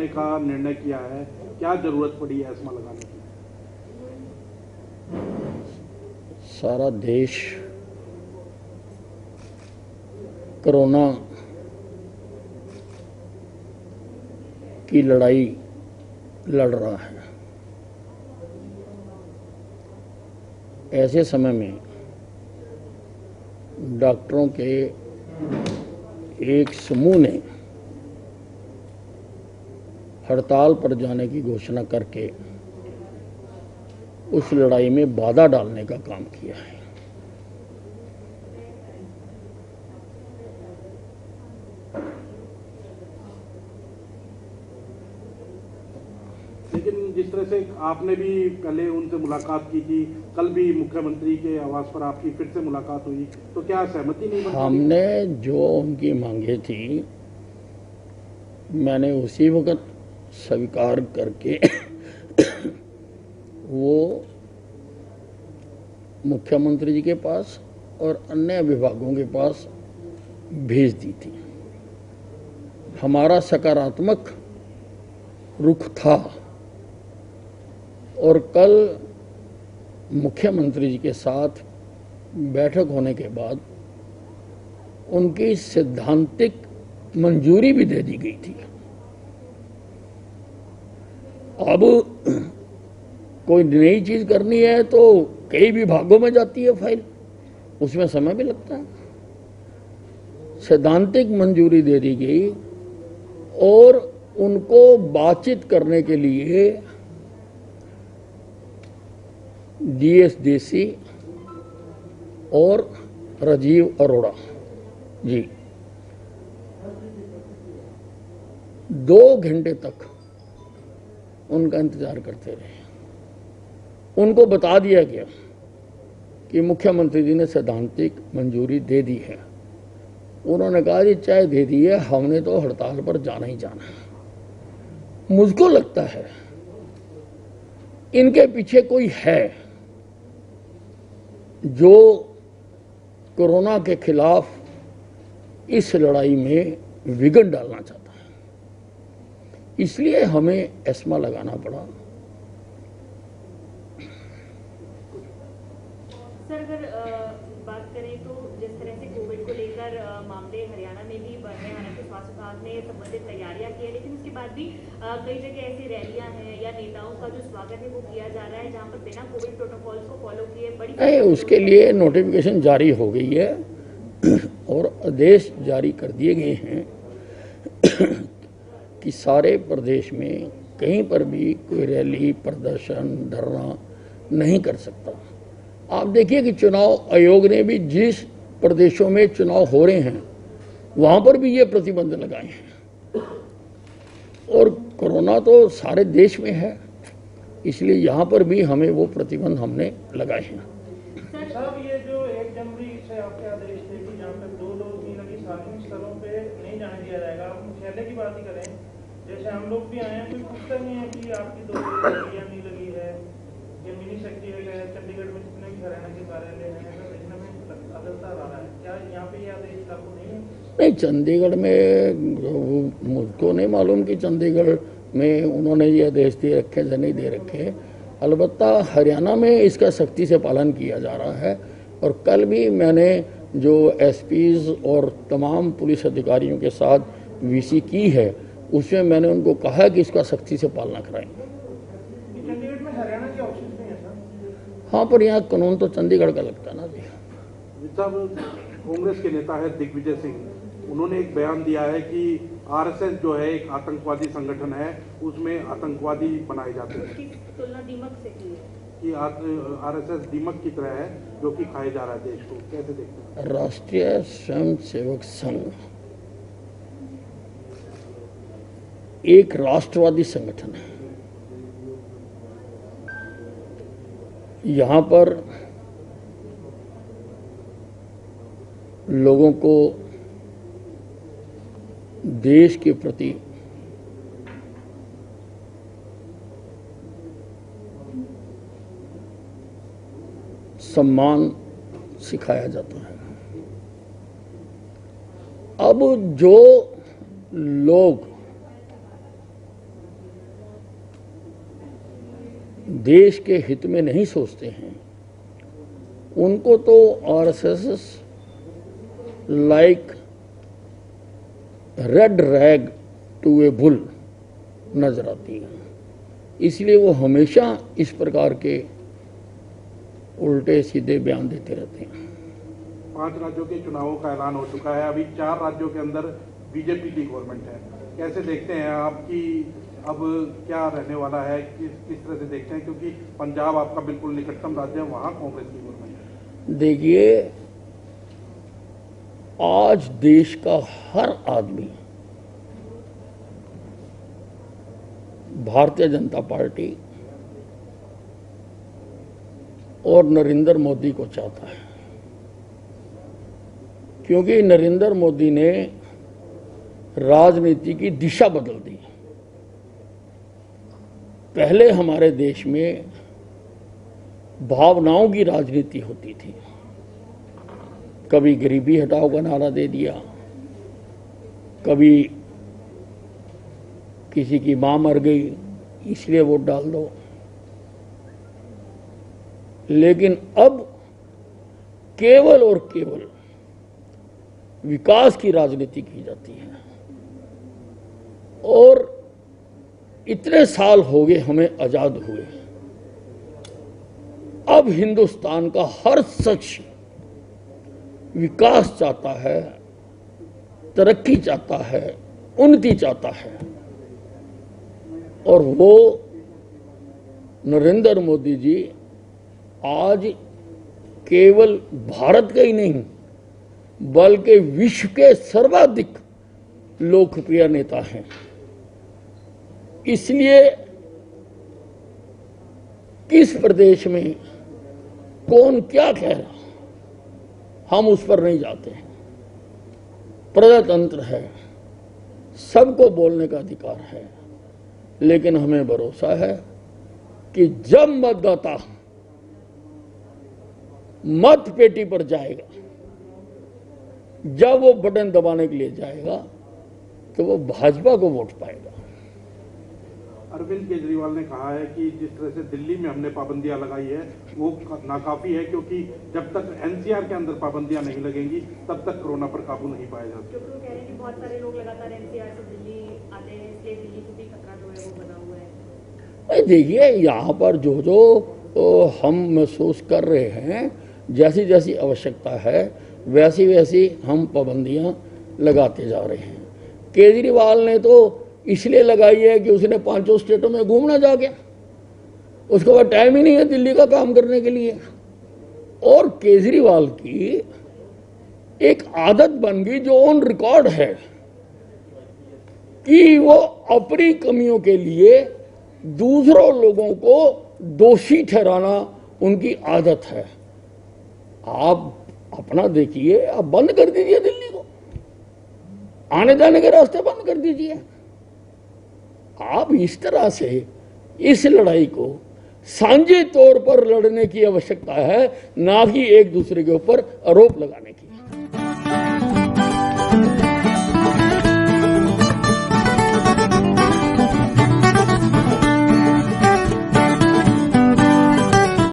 लगाने का निर्णय किया है, क्या जरूरत पड़ी है एस्मा लगाने की? सारा देश कोरोना की लड़ाई लड़ रहा है। ऐसे समय में डॉक्टरों के एक समूह ने हड़ताल पर जाने की घोषणा करके उस लड़ाई में बाधा डालने का काम किया है। लेकिन जिस तरह से आपने भी पहले उनसे मुलाकात की थी, कल भी मुख्यमंत्री के आवास पर आपकी फिर से मुलाकात हुई, तो क्या सहमति नहीं बन पाई? हमने जो उनकी मांगे थी मैंने उसी वक्त स्वीकार करके वो मुख्यमंत्री जी के पास और अन्य विभागों के पास भेज दी थी। हमारा सकारात्मक रुख था और कल मुख्यमंत्री जी के साथ बैठक होने के बाद उनकी सैद्धांतिक मंजूरी भी दे दी गई थी। अब कोई नई चीज करनी है तो कई विभागों में जाती है फाइल, उसमें समय भी लगता है। सैद्धांतिक मंजूरी दे दी गई और उनको बातचीत करने के लिए DS देसी और राजीव अरोड़ा जी 2 घंटे तक उनका इंतजार करते रहे। उनको बता दिया गया कि मुख्यमंत्री जी ने सैद्धांतिक मंजूरी दे दी है। उन्होंने कहा जी चाहे दे दी है, हमने तो हड़ताल पर जाना ही जाना है। मुझको लगता है इनके पीछे कोई है जो कोरोना के खिलाफ इस लड़ाई में विघन डालना चाहता है, इसलिए हमें एस्मा लगाना पड़ा। सर अगर बात करें तो जिस तरह से कोविड को लेकर मामले हरियाणा में भी बढ़ रहे हैं, हालांकि स्वास्थ्य विभाग ने संबंधित तैयारियां की है, लेकिन उसके बाद भी कई जगह ऐसी रैलियां हैं या नेताओं का जो स्वागत है वो किया जा रहा है जहां पर बिना कोविड प्रोटोकॉल को फॉलो किए बड़ी नहीं, उसके लिए नोटिफिकेशन जारी हो गई है और आदेश जारी कर दिए गए हैं कि सारे प्रदेश में कहीं पर भी कोई रैली, प्रदर्शन, धरना नहीं कर सकता। आप देखिए कि चुनाव आयोग ने भी जिस प्रदेशों में चुनाव हो रहे हैं वहां पर भी ये प्रतिबंध लगाए हैं और कोरोना तो सारे देश में है, इसलिए यहाँ पर भी हमें वो प्रतिबंध हमने लगाए हैं। साहब ये जो 1 जनवरी से आपके आदेश थे कि जहाँ पे 2 डोज नहीं लगी सार्वजनिक स्थलों पे नहीं जाने दिया जाएगा, आप मुख्यालय की बात ही करें, जैसे हम लोग भी आए हैं, कोई पूछता नहीं है कि आपकी 2 डोज लगी या नहीं लगी है। ये मिनी सेक्रेटरी है चंडीगढ़ में जितने भी हरियाणा के कार्यालय हैं इसमें अदलता आ रहा है, क्या यहाँ पे ये आदेश लागू नहीं है? नहीं, चंडीगढ़ में मुझको नहीं मालूम कि चंडीगढ़ में उन्होंने ये आदेश दे रखे या नहीं दे रखे। अलबत्ता हरियाणा में इसका सख्ती से पालन किया जा रहा है और कल भी मैंने जो एसपीज और तमाम पुलिस अधिकारियों के साथ वीसी की है उसमें मैंने उनको कहा कि इसका सख्ती से पालना कराएंगे। चंडीगढ़ में हरियाणा के ऑफिस नहीं है सर? हाँ, पर यहाँ कानून तो चंडीगढ़ का लगता है ना जी। साहब, कांग्रेस के नेता है दिग्विजय सिंह, उन्होंने एक बयान दिया है कि आरएसएस जो है एक आतंकवादी संगठन है, उसमें आतंकवादी बनाए जाते हैं। तुलना दीमक से की है कि आरएसएस दीमक की तरह है जो कि खाए जा रहा है देश को, कैसे देखते हैं? राष्ट्रीय स्वयंसेवक संघ एक राष्ट्रवादी संगठन है। यहाँ पर लोगों को देश के प्रति सम्मान सिखाया जाता है। अब जो लोग देश के हित में नहीं सोचते हैं, उनको तो RSS like red rag to a bull नजर आती है। इसलिए वो हमेशा इस प्रकार के उल्टे सीधे बयान देते रहते हैं। 5 राज्यों के चुनावों का ऐलान हो चुका है, अभी 4 राज्यों के अंदर बीजेपी की गवर्नमेंट है। कैसे देखते हैं आपकी अब क्या रहने वाला है, किस तरह से देखते हैं, क्योंकि पंजाब आपका बिल्कुल निकटतम राज्य है, वहां कांग्रेस की गवर्नमेंट है। देखिए, आज देश का हर आदमी भारतीय जनता पार्टी और नरेंद्र मोदी को चाहता है, क्योंकि नरेंद्र मोदी ने राजनीति की दिशा बदल दी। पहले हमारे देश में भावनाओं की राजनीति होती थी। कभी गरीबी हटाओ का नारा दे दिया, कभी किसी की मां मर गई इसलिए वोट डाल दो। लेकिन अब केवल और केवल विकास की राजनीति की जाती है। और इतने साल हो गए हमें आजाद हुए, अब हिंदुस्तान का हर शख्स विकास चाहता है, तरक्की चाहता है, उन्नति चाहता है। और वो नरेंद्र मोदी जी आज केवल भारत के ही नहीं बल्कि विश्व के सर्वाधिक लोकप्रिय नेता हैं। इसलिए किस प्रदेश में कौन क्या कह रहा हम उस पर नहीं जाते हैं। प्रजातंत्र है, सबको बोलने का अधिकार है, लेकिन हमें भरोसा है कि जब मतदाता मत पेटी पर जाएगा, जब वो बटन दबाने के लिए जाएगा, तो वो भाजपा को वोट पाएगा। अरविंद केजरीवाल ने कहा है कि जिस तरह से दिल्ली में हमने पाबंदियां लगाई है वो नाकाफी है, क्योंकि जब तक एनसीआर के अंदर पाबंदियां नहीं लगेंगी तब तक कोरोना पर काबू नहीं पाया जा सकता। क्योंकि वो कह रहे हैं कि बहुत सारे लोग लगातार एनसीआर से दिल्ली आते हैं, इसलिए दिल्ली को भी खतरा जो है वो बना हुआ है। देखिए, यहाँ पर जो हम महसूस कर रहे हैं, जैसी जैसी आवश्यकता है वैसी वैसी हम पाबंदियां लगाते जा रहे हैं। केजरीवाल ने तो इसलिए लगाई है कि उसने 5 स्टेटों में घूमना जा गया, उसके बाद टाइम ही नहीं है दिल्ली का काम करने के लिए। और केजरीवाल की एक आदत बन गई जो ऑन रिकॉर्ड है कि वो अपनी कमियों के लिए दूसरों लोगों को दोषी ठहराना उनकी आदत है। आप अपना देखिए, आप बंद कर दीजिए दिल्ली को, आने जाने के रास्ते बंद कर दीजिए। आप इस तरह से इस लड़ाई को साझे तौर पर लड़ने की आवश्यकता है, ना कि एक दूसरे के ऊपर आरोप लगाने की।